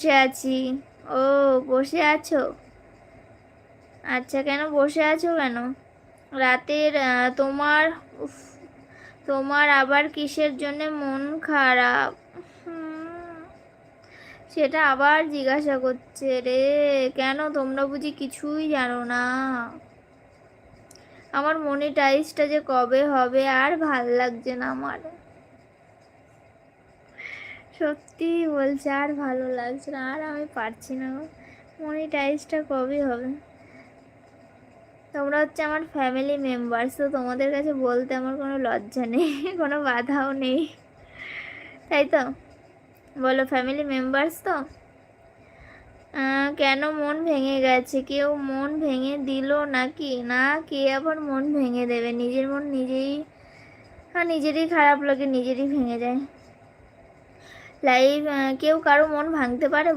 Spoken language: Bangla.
বসে আছি। ও, বসে আছো? আচ্ছা, কেন বসে আছো কেন? রাতের তোমার উফ, তোমার আবার কিসের জন্য মন খারাপ? হুম, সেটা আবার জিজ্ঞাসা করছে রে। কেন, তোমরা বুঝি কিছুই জানো না? আমার মনিটাইজটা যে কবে হবে আর ভাল লাগছে না আমার। সত্যি বলছে, আর ভালো লাগছে না, আর আমি পারছি না। মনিটাইজটা কবে হবে? তোমরা হচ্ছে আমার ফ্যামিলি মেম্বার্স, তো তোমাদের কাছে বলতে আমার কোনো লজ্জা নেই, কোনো বাধাও নেই, তাই তো? বলো, ফ্যামিলি মেম্বার্স তো? কেন, মন ভেঙে গেছে? কেউ মন ভেঙে দিল নাকি? না, কে আবার মন ভেঙে দেবে? নিজের মন নিজেই, হ্যাঁ, নিজেরই খারাপ লাগে, নিজেরই ভেঙে যায়। লাইভ কেউ কারো মন ভাঙতে পারে?